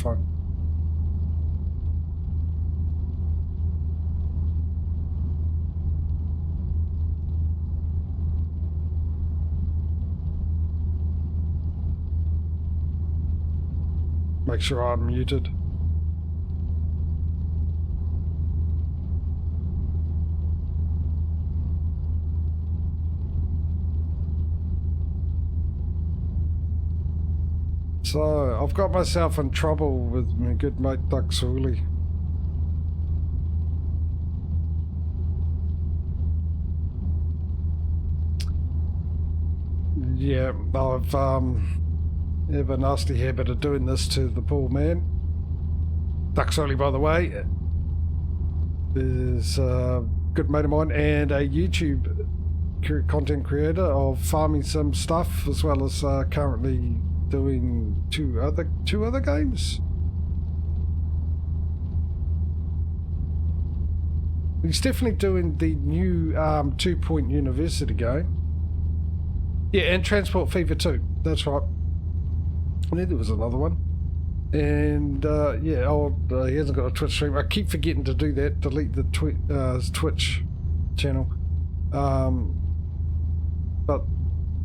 microphone. Make sure I'm muted. So, I've got myself in trouble with my good mate Doug Sawley. Yeah, I've have a nasty habit of doing this to the poor man. Doug Sawley, by the way, is a good mate of mine and a YouTube content creator of farming sim stuff, as well as currently doing two other games. He's definitely doing the new 2 Point University game. Yeah, and Transport Fever 2. That's right. And then there was another one. And yeah, he hasn't got a Twitch stream. I keep forgetting to do that. Delete the Twitch channel. But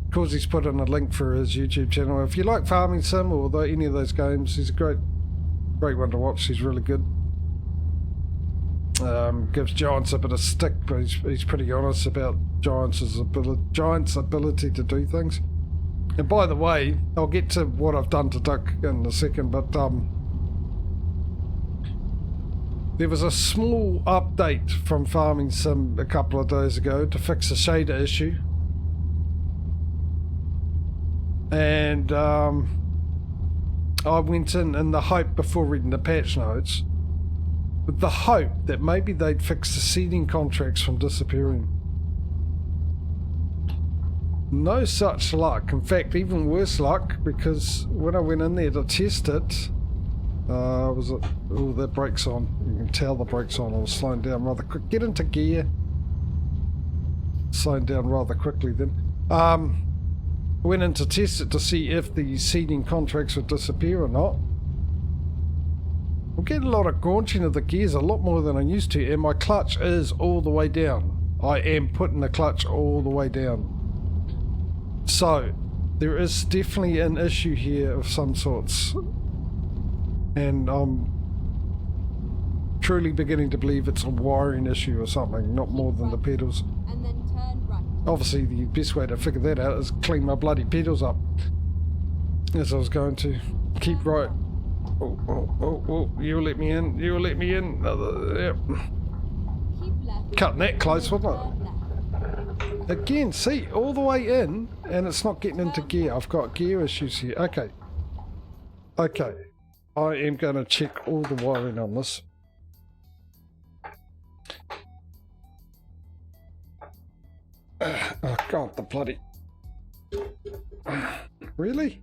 because he's put in a link for his YouTube channel, if you like Farming Sim or any of those games, he's a great one to watch. He's really good. Gives Giants a bit of stick, but he's pretty honest about Giants' ability to do things. And by the way, I'll get to what I've done to Duck in a second, but there was a small update from Farming Sim a couple of days ago to fix a shader issue. And I went in the hope, before reading the patch notes, with the hope that maybe they'd fix the seeding contracts from disappearing. No such luck. In fact, even worse luck, because when I went in there to test it, was it? Oh, that brake's on. You can tell the brake's on. I was slowing down rather quick. Get into gear. Slowing down rather quickly then. Went in to test it to see if the seeding contracts would disappear or not. I'm getting a lot of gaunching of the gears, a lot more than I used to, and my clutch is all the way down. I am putting the clutch all the way down. So, there is definitely an issue here of some sorts. And I'm truly beginning to believe it's a wiring issue or something, not more than the pedals. And then turn right. Obviously, the best way to figure that out is clean my bloody pedals up. As I was going to. Keep right. Oh, you let me in. You let me in. Yep. Cutting that close, wasn't it? Again, see, all the way in, and it's not getting into gear. I've got gear issues here. Okay. Okay. I am going to check all the wiring on this. Oh, God, the bloody... Really?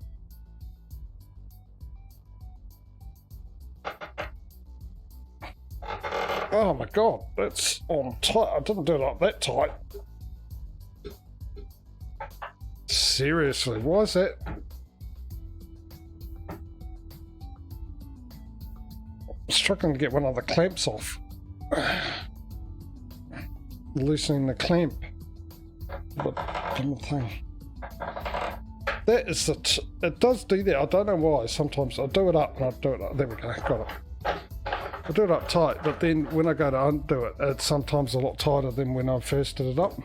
Oh, my God. That's on tight. I didn't do it like that tight. Seriously, why is that? I'm struggling to get one of the clamps off. Loosening the clamp. But damn thing. That is the... it does do that. I don't know why. Sometimes I do it up and I do it up. There we go. Got it. I do it up tight, but then when I go to undo it, it's sometimes a lot tighter than when I first did it up.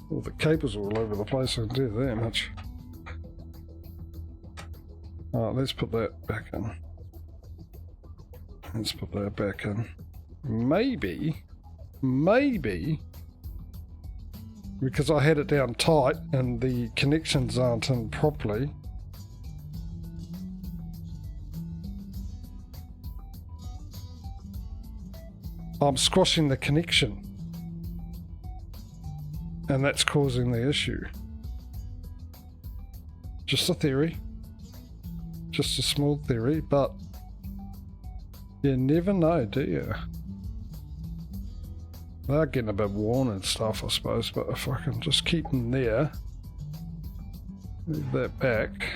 Well, the cables are all over the place, I can do that much. Alright, let's put that back in. Let's put that back in. Maybe, because I had it down tight and the connections aren't in properly. I'm squashing the connection. And that's causing the issue. Just a theory. Just a small theory, but you never know, do you? They're getting a bit worn and stuff, I suppose, but if I can just keep them there, move that back,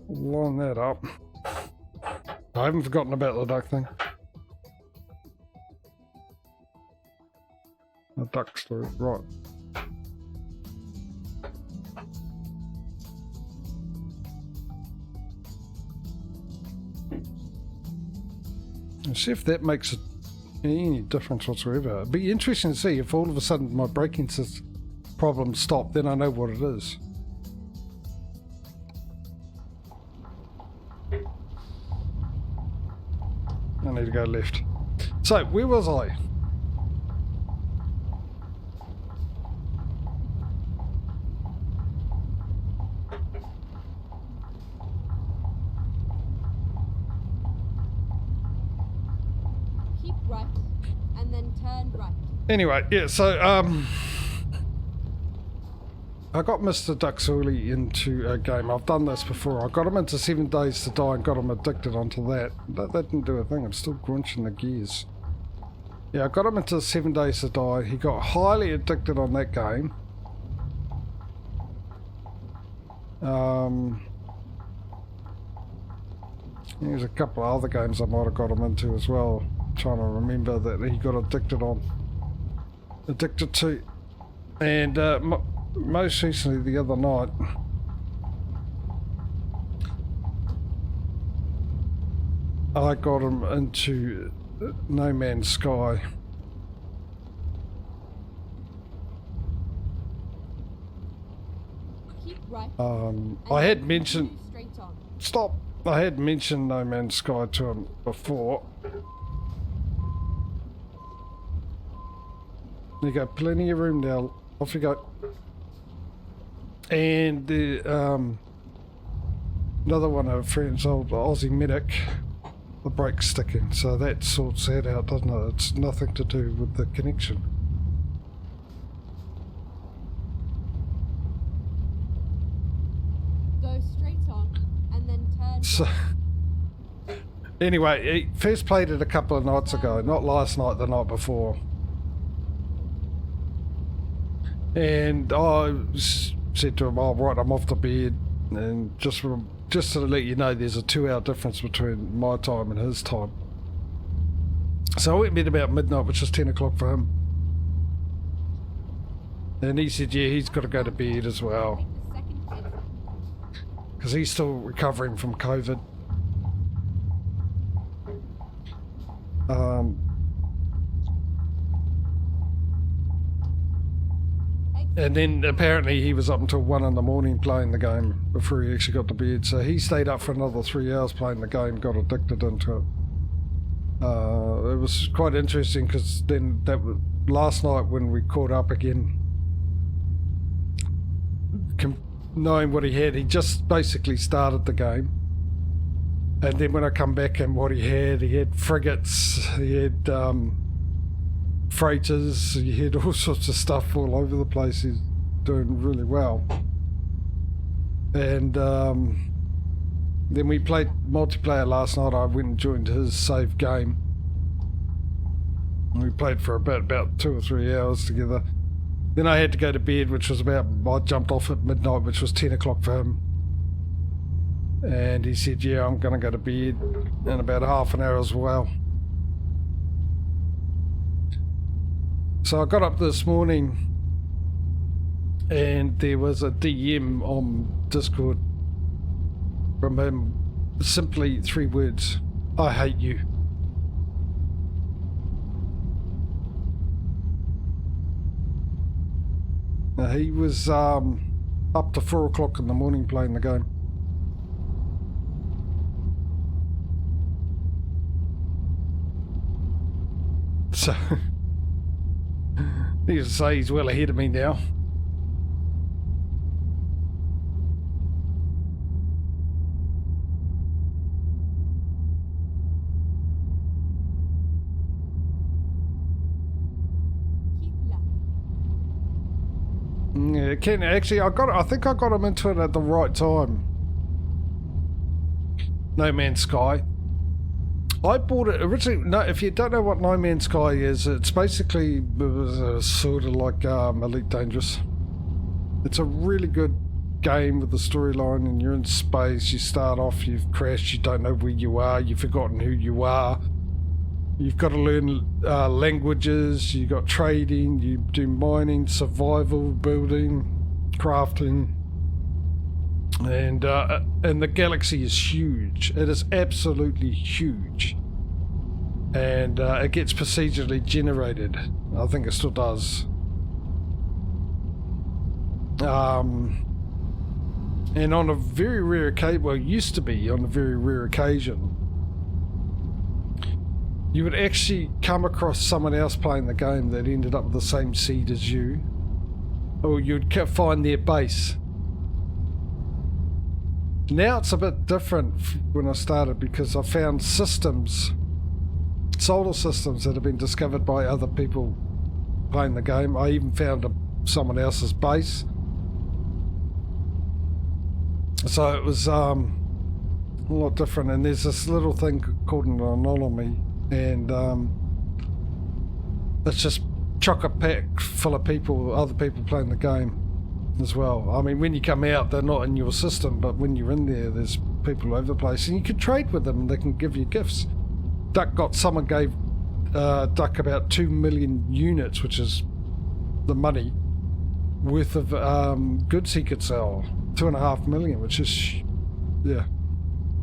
line that up. I haven't forgotten about the duck thing. The duck story, right. See if that makes any difference whatsoever. It'd be interesting to see if all of a sudden my braking system problems stop, then I know what it is. I need to go left. So, where was I? Anyway, yeah, so, I got Mr. Duxuli into a game. I've done this before. I got him into 7 Days to Die and got him addicted onto that. That didn't do a thing. I'm still grunching the gears. Yeah, I got him into 7 Days to Die. He got highly addicted on that game. There's a couple of other games I might have got him into as well. I'm trying to remember that he got addicted to. And most recently, the other night, I got him into No Man's Sky. Keep right. I had mentioned... Stop! I had mentioned No Man's Sky to him before. You got plenty of room now. Off you go. And the another one of our friends, old Aussie medic, the brake's sticking, so that sorts that out, doesn't it? It's nothing to do with the connection. Go straight on and then turn. So anyway, he first played it a couple of nights ago, not last night, the night before. And I said to him, "Oh, right, I'm off to bed." And just to let you know, there's a 2-hour difference between my time and his time. So I went to bed about midnight, which was 10 o'clock for him. And he said, yeah, he's got to go to bed as well, because he's still recovering from COVID. And then apparently he was up until 1 in the morning playing the game before he actually got to bed. So he stayed up for another 3 hours playing the game, got addicted into it. It was quite interesting because then last night when we caught up again, knowing what he had, he just basically started the game. And then when I come back and what he had frigates, he had freighters, he had all sorts of stuff all over the place. He's doing really well. And then we played multiplayer last night. I went and joined his save game. And we played for about 2 or 3 hours together. Then I had to go to bed, which was I jumped off at midnight, which was 10 o'clock for him. And he said, yeah, I'm going to go to bed in about half an hour as well. So I got up this morning and there was a DM on Discord from him, simply 3 words: I hate you. Now, he was up to 4 o'clock in the morning playing the game. So needless to say, he's well ahead of me now. Yeah, Ken, actually, I think I got him into it at the right time. No Man's Sky. I bought it originally. No, if you don't know what No Man's Sky is, it's basically sort of like Elite Dangerous. It's a really good game with the storyline, and you're in space. You start off, you've crashed, you don't know where you are, you've forgotten who you are. You've got to learn languages. You got trading. You do mining, survival, building, crafting. And the galaxy is huge. It is absolutely huge. And it gets procedurally generated. I think it still does. And on a very rare occasion, well, it used to be on a very rare occasion, you would actually come across someone else playing the game that ended up with the same seed as you. Or you'd find their base. Now it's a bit different when I started, because I found systems, solar systems that have been discovered by other people playing the game. I even found someone else's base. So it was a lot different. And there's this little thing called an anomaly, and it's just chock-a-pack full of people, other people playing the game as well. I mean, when you come out, they're not in your system, but when you're in there, there's people all over the place, and you can trade with them, and they can give you gifts. Someone gave Duck about 2 million units, which is the money worth of goods he could sell. 2.5 million, which is, yeah.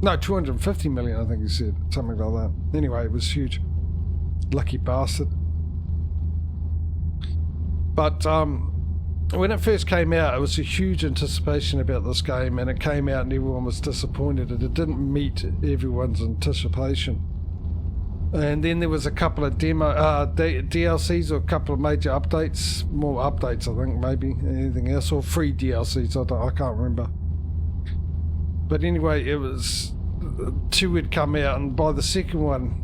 No, 250 million, I think he said. Something like that. Anyway, it was huge. Lucky bastard. But when it first came out, it was a huge anticipation about this game, and it came out and everyone was disappointed, and it didn't meet everyone's anticipation. And then there was a couple of DLCs, or a couple of major updates, more updates I think, maybe, anything else, or free DLCs, I can't remember. But anyway, it was, 2 had come out, and by the second one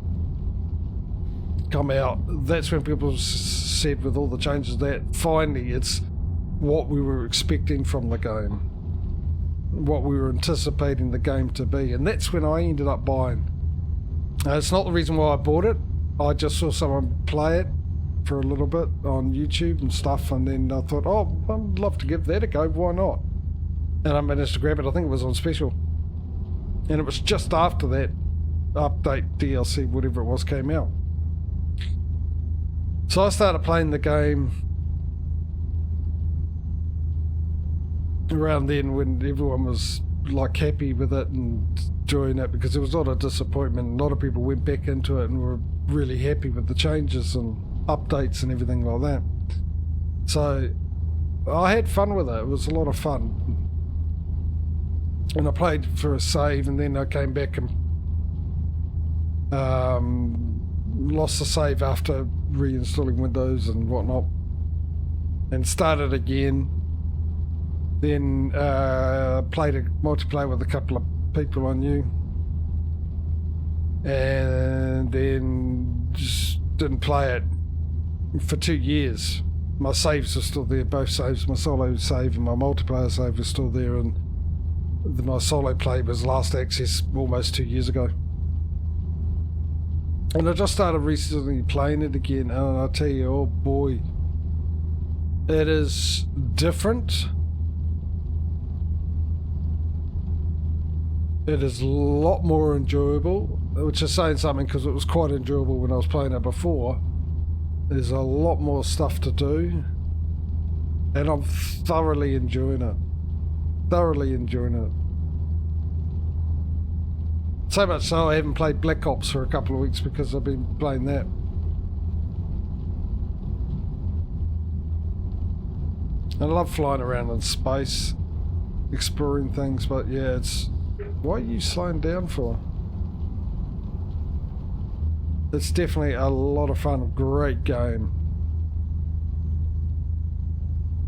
come out, that's when people said, with all the changes, that finally it's what we were expecting from the game, what we were anticipating the game to be. And that's when I ended up buying. It's not the reason why I bought it. I just saw someone play it for a little bit on YouTube and stuff, and then I thought, oh, I'd love to give that a go, why not? And I managed to grab it. I think it was on special, and it was just after that update, DLC, whatever it was, came out. So I started playing the game around then, when everyone was like happy with it and enjoying it, because there was a lot of disappointment. A lot of people went back into it and were really happy with the changes and updates and everything like that. So I had fun with it. It was a lot of fun. And I played for a save, and then I came back and lost the save after reinstalling Windows and whatnot, and started again. Then played a multiplayer with a couple of people I knew, and then just didn't play it for 2 years. My saves are still there, both saves, my solo save and my multiplayer save are still there, and my solo play was last access almost 2 years ago. And I just started recently playing it again, and I tell you, oh boy, it is different. It is a lot more enjoyable, which is saying something, because it was quite enjoyable when I was playing it before. There's a lot more stuff to do, and I'm thoroughly enjoying it. Thoroughly enjoying it. So much so I haven't played Black Ops for a couple of weeks because I've been playing that. I love flying around in space, exploring things, but yeah, it's... What are you slowing down for? It's definitely a lot of fun. Great game.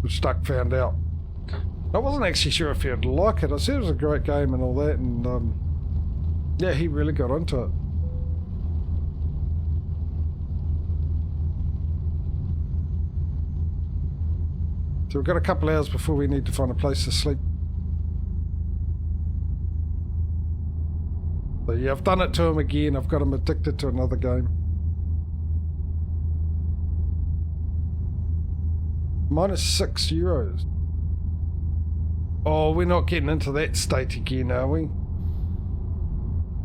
Which Duck found out. I wasn't actually sure if he'd like it. I said it was a great game and all that, and yeah, he really got into it. So we've got a couple hours before we need to find a place to sleep. But yeah, I've done it to him again. I've got him addicted to another game. -€6. Oh, we're not getting into that state again, are we?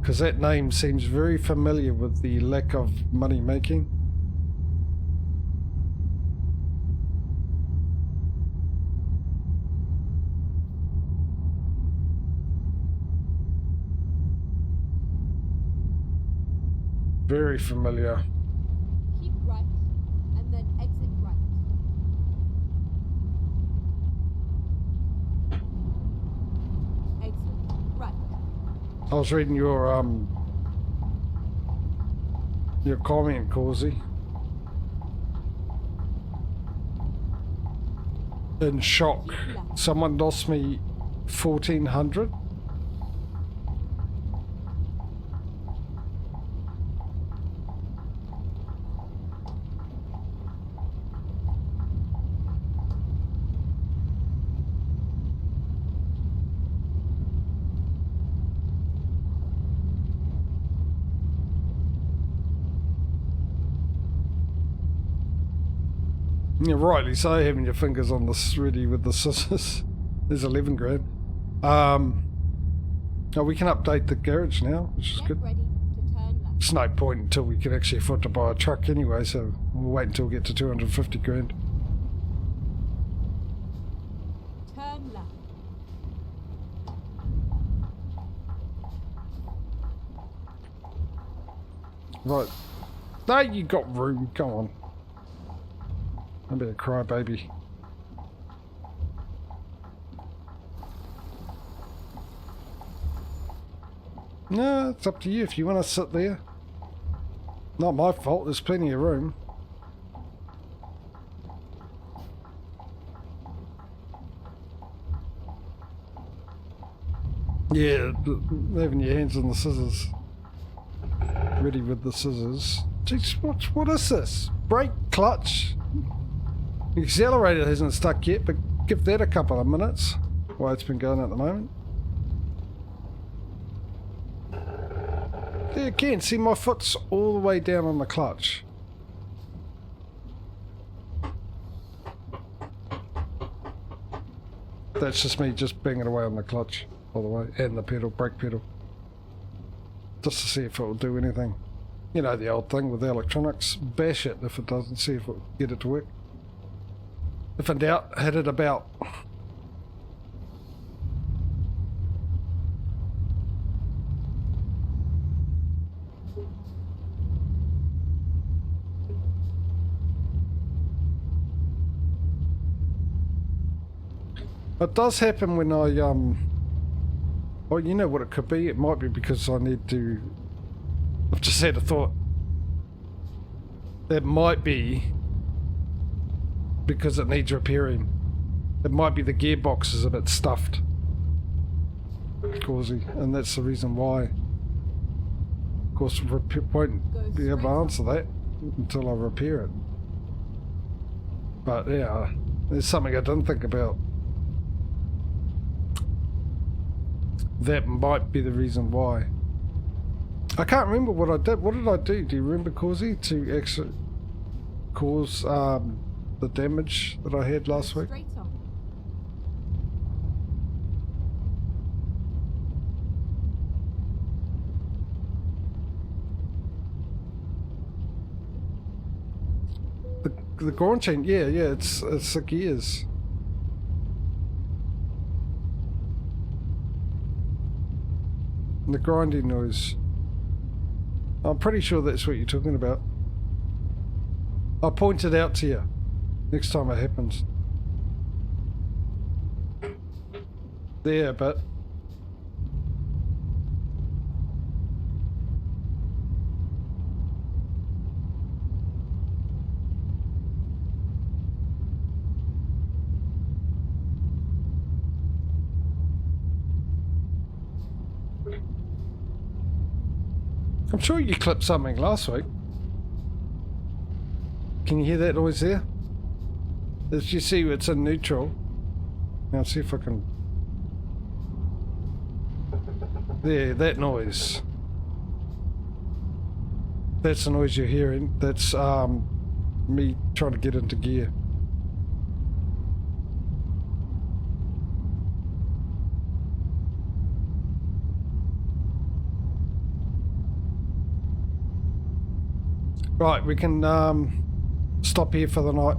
Because that name seems very familiar with the lack of money making. Very familiar. Keep right, and then exit right. Exit right. I was reading your comment, Causey. In shock. Someone lost me 1,400. Yeah, rightly so, having your fingers on this ready with the scissors. There's 11 grand. Oh, we can update the garage now, which is Get good. ready to turn left. It's no point until we can actually afford to buy a truck anyway, so we'll wait until we get to 250 grand. Turn left. Right. No, you got room. Come on. Don't be a crybaby. No, it's up to you if you want to sit there. Not my fault, there's plenty of room. Yeah, having your hands on the scissors. Ready with the scissors. Jeez, what is this? Brake, clutch. The accelerator hasn't stuck yet, but give that a couple of minutes. Why it's been going at the moment. There again, see my foot's all the way down on the clutch. That's just me just banging away on the clutch all the way, and the pedal, brake pedal. Just to see if it will do anything. You know the old thing with the electronics, bash it if it doesn't, see if it will get it to work. If in doubt, hit it about. It does happen when I, well, you know what it could be? It might be because I need to, I've just had a thought. It might be because it needs repairing. It might be the gearbox is a bit stuffed. Causey, and that's the reason why. Of course, won't be able to answer that until I repair it. But yeah, there's something I didn't think about. That might be the reason why. I can't remember what I did. What did I do? Do you remember, Causey, to actually cause the damage that I had last week? Straight on. The ground chain, yeah, it's the gears. The grinding noise. I'm pretty sure that's what you're talking about. I'll point it out to you next time it happens. There, but I'm sure you clipped something last week. Can you hear that noise there? As you see, it's in neutral. Now see if I can... There, that noise. That's the noise you're hearing. That's me trying to get into gear. Right, we can stop here for the night.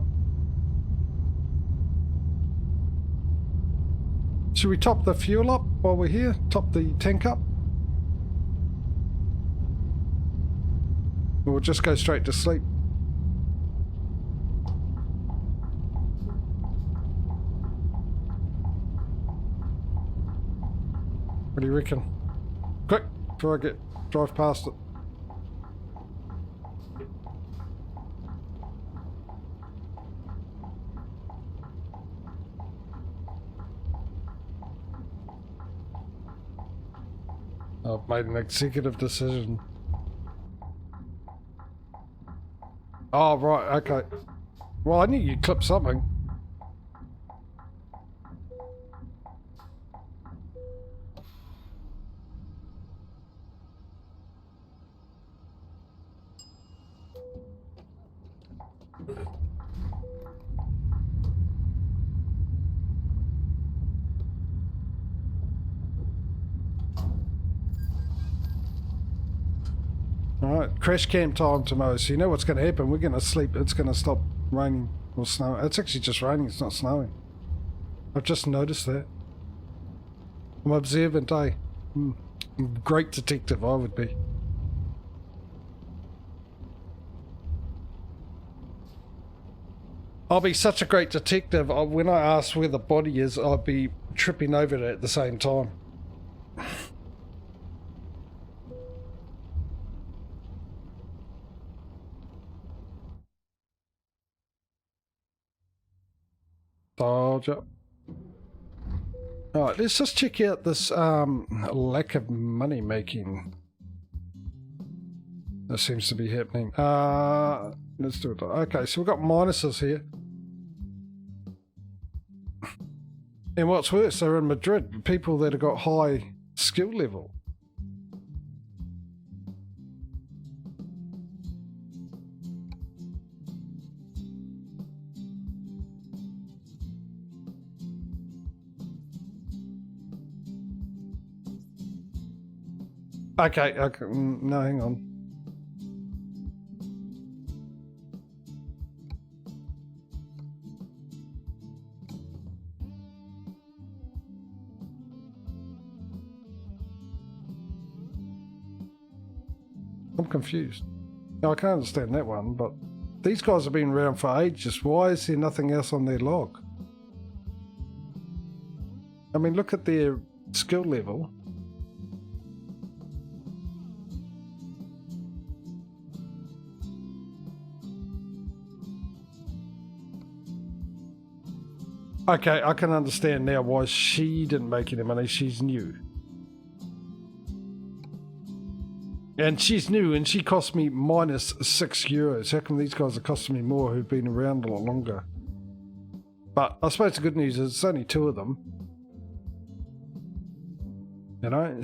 Should we top the fuel up while we're here? Top the tank up? Or we'll just go straight to sleep. What do you reckon? Quick, before I drive past it. I've made an executive decision. Oh, right, okay. Well, I knew you'd clip something. Alright, crash cam time tomorrow, so you know what's going to happen. We're going to sleep, it's going to stop raining or snowing. It's actually just raining, it's not snowing. I've just noticed that. I'm observant, eh? Great detective, I would be. I'll be such a great detective, when I ask where the body is, I'll be tripping over it at the same time. Alright, let's just check out this lack of money making that seems to be happening. Let's do it. Okay, so we've got minuses here. And what's worse, they're in Madrid, people that have got high skill level. Okay, no, hang on. I'm confused. Now, I can't understand that one, but these guys have been around for ages. Why is there nothing else on their log? I mean, look at their skill level. Okay, I can understand now why she didn't make any money. She's new. And she's new, and she cost me minus €6. How come these guys are costing me more who've been around a lot longer? But I suppose the good news is it's only two of them. You know,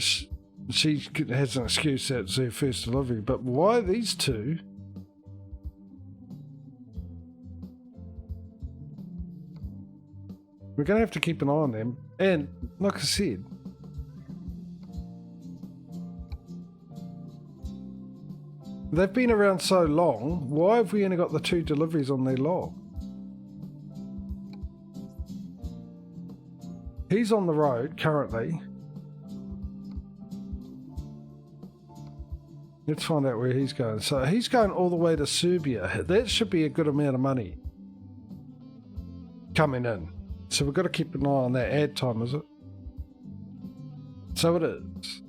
she has an excuse that it's her first delivery. But why these two? We're going to have to keep an eye on them. And, like I said, they've been around so long, why have we only got the 2 deliveries on their log? He's on the road currently. Let's find out where he's going. So he's going all the way to Serbia. That should be a good amount of money coming in. So we've got to keep an eye on that ad time, is it? So it is.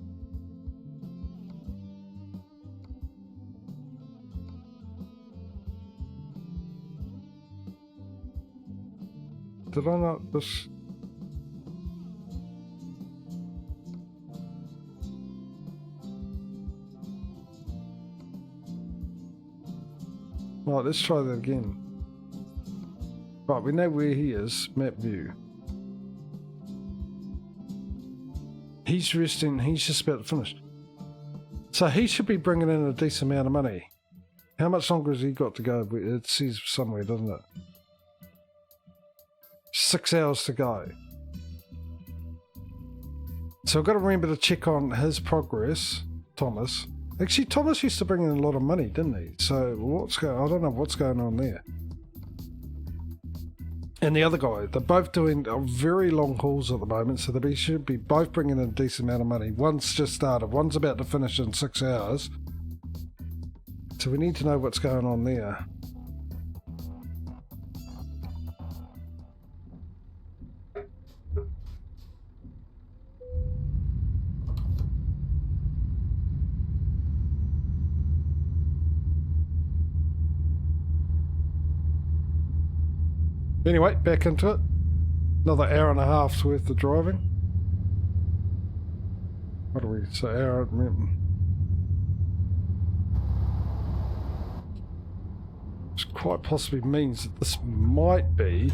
Did I not just... Right, let's try that again. Right, we know where he is. Map view. He's resting. He's just about to finish. So he should be bringing in a decent amount of money. How much longer has he got to go? It says somewhere, doesn't it? 6 hours to go. So I've got to remember to check on his progress, Thomas. Actually, Thomas used to bring in a lot of money, didn't he? So I don't know what's going on there. And the other guy, they're both doing very long hauls at the moment, so they should be both bringing in a decent amount of money. One's just started, one's about to finish in 6 hours. So we need to know what's going on there. Anyway, back into it. Another hour and a half's worth of driving. What do we say? Hour. Which quite possibly means that this might be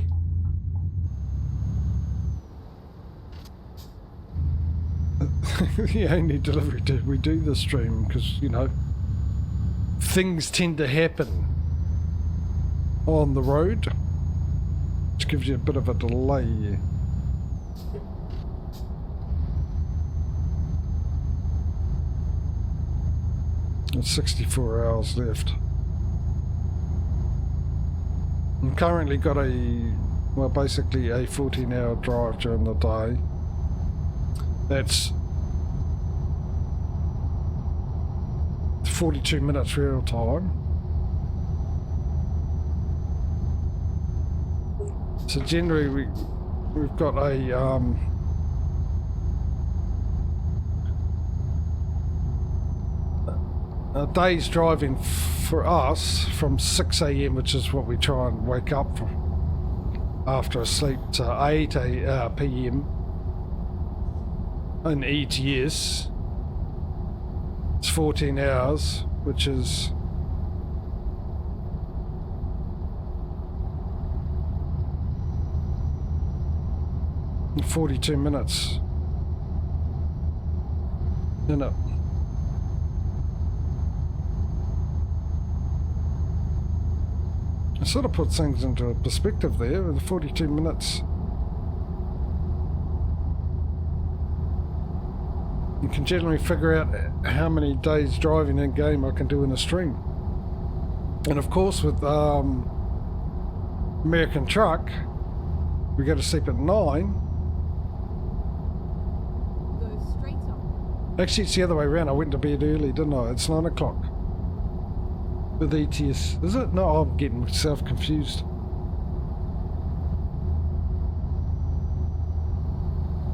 the only delivery we do this stream, because, you know, things tend to happen on the road, which gives you a bit of a delay. There's 64 hours left. I've currently got basically a 14-hour drive during the day. That's 42 minutes real time. So generally we've got a day's driving for us from 6 AM, which is what we try and wake up from after a sleep, to 8 PM in ETS. It's 14 hours, which is in 42 minutes. Isn't it? It sort of puts things into a perspective there with the 42 minutes. You can generally figure out how many days driving in game I can do in a stream. And of course with American Truck, we go to sleep at 9. Go straight on. Actually, it's the other way around. I went to bed early, didn't I? It's 9 o'clock. With ETS. Is it? No, I'm getting myself confused.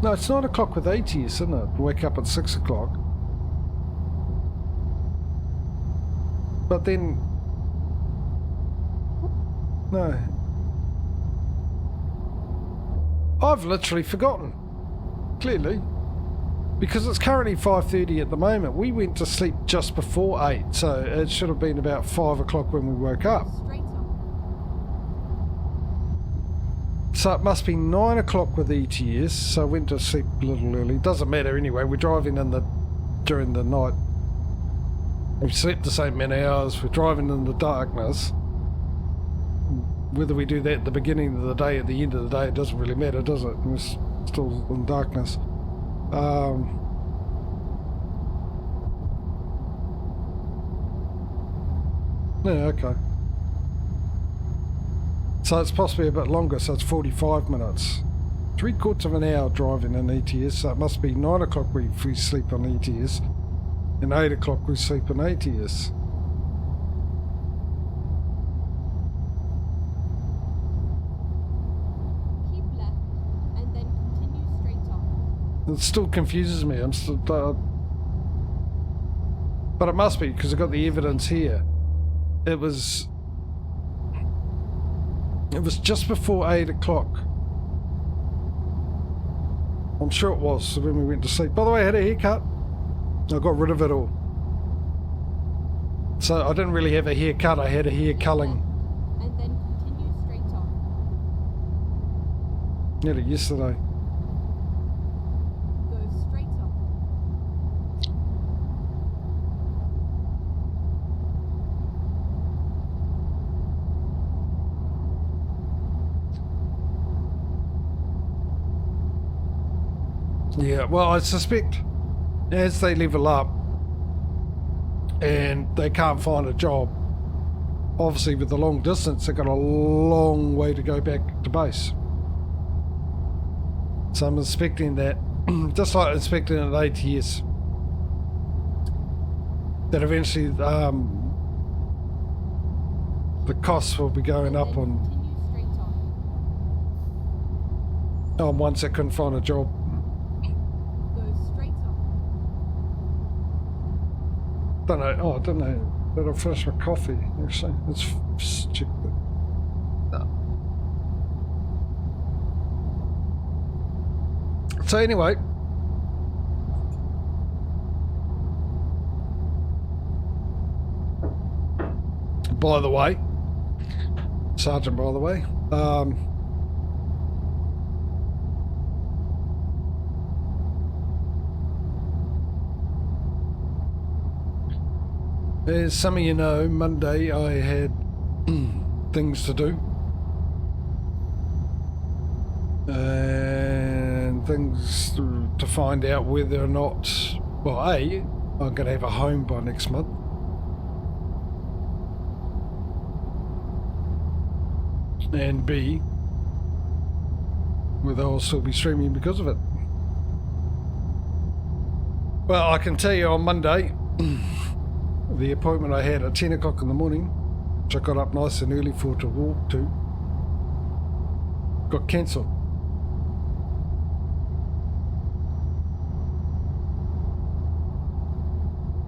No, it's 9 o'clock with ATS, isn't it? Wake up at 6 o'clock. But then... No. I've literally forgotten. Clearly. Because it's currently 5:30 at the moment. We went to sleep just before 8, so it should have been about 5 o'clock when we woke up. Straight on. So it must be 9 o'clock with ETS, so I went to sleep a little early. Doesn't matter anyway, we're driving during the night. We slept the same amount of hours, we're driving in the darkness. Whether we do that at the beginning of the day, at the end of the day, it doesn't really matter, does it? We're still in darkness. Yeah, okay. So it's possibly a bit longer, so it's 45 minutes. 3/4 of an hour driving in ETS, so it must be 9 o'clock we sleep on ETS, and 8 o'clock we sleep on ATS. Keep left and then continue straight on. It still confuses me. I'm still, but it must be because I've got the evidence here. It was just before 8 o'clock. I'm sure it was when we went to sleep. By the way, I had a haircut. I got rid of it all. So I didn't really have a haircut. I had a hair culling. And then continue straight on. Had it yesterday. Go straight on. Yeah, well, I suspect as they level up and they can't find a job, obviously with the long distance, they've got a long way to go back to base. So I'm expecting that, just like expecting an ATS, that eventually the costs will be going And up then on continue straight on. ones that couldn't find a job. Go straight on. Don't know. Oh, I don't know. That'll finish my coffee, actually. Let's check that. No. So anyway, by the way, Sergeant, by the way, as some of you know, Monday I had things to do. And things to find out whether or not, well, A, I'm going to have a home by next month. And B, whether I'll still be streaming because of it. Well, I can tell you on Monday, the appointment I had at 10 o'clock in the morning, which I got up nice and early for to walk to, got cancelled.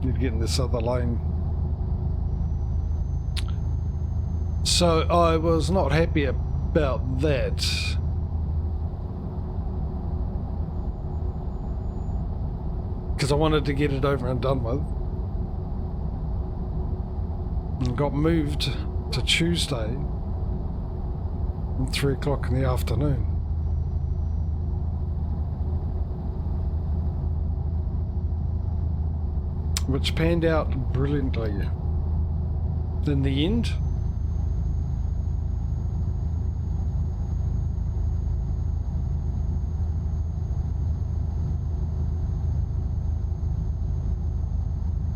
Need to get in this other lane. So I was not happy about that. Because I wanted to get it over and done with. And got moved to Tuesday at 3 o'clock in the afternoon. Which panned out brilliantly. In the end,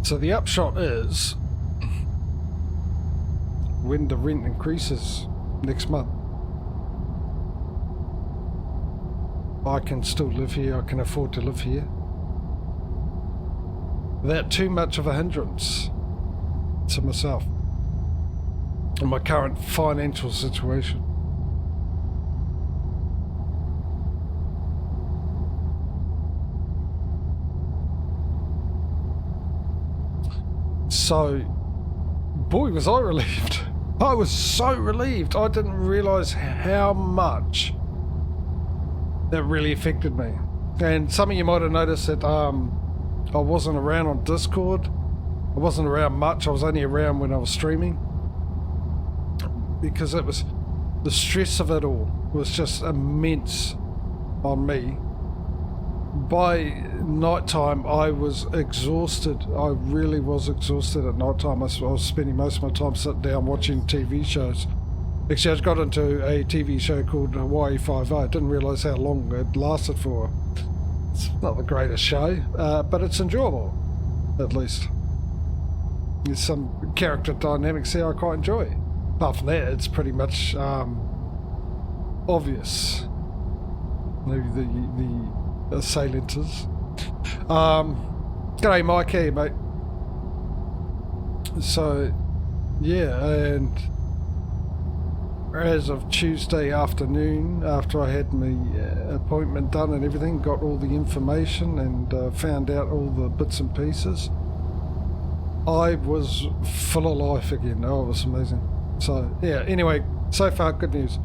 so the upshot is, when the rent increases next month, I can still live here, I can afford to live here without too much of a hindrance to myself and my current financial situation. So, boy, was I relieved. I was so relieved. I didn't realise how much that really affected me. And some of you might have noticed that I wasn't around on Discord. I wasn't around much. I was only around when I was streaming. Because it was, the stress of it all was just immense on me. By night time, I was exhausted. I really was exhausted at night time. I was spending most of my time sitting down watching TV shows. Actually, I just got into a TV show called Hawaii 5-0. I didn't realise how long it lasted for. It's not the greatest show, but it's enjoyable, at least. There's some character dynamics there I quite enjoy. Apart from that, it's pretty much obvious. Maybe the assailant is. G'day Mike, how you, mate? So, yeah, and as of Tuesday afternoon, after I had my appointment done and everything, got all the information and found out all the bits and pieces, I was full of life again. Oh, it was amazing. So, yeah, anyway, so far, good news.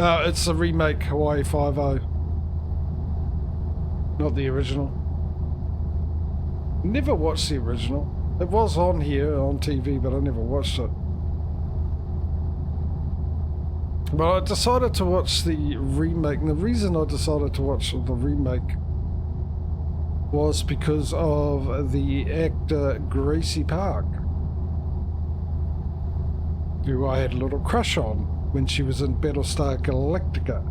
It's the remake Hawaii 5-0. Not the original. Never watched the original. It was on here on TV, but I never watched it. But I decided to watch the remake, and the reason I decided to watch the remake was because of the actor Gracie Park, who I had a little crush on when she was in Battlestar Galactica.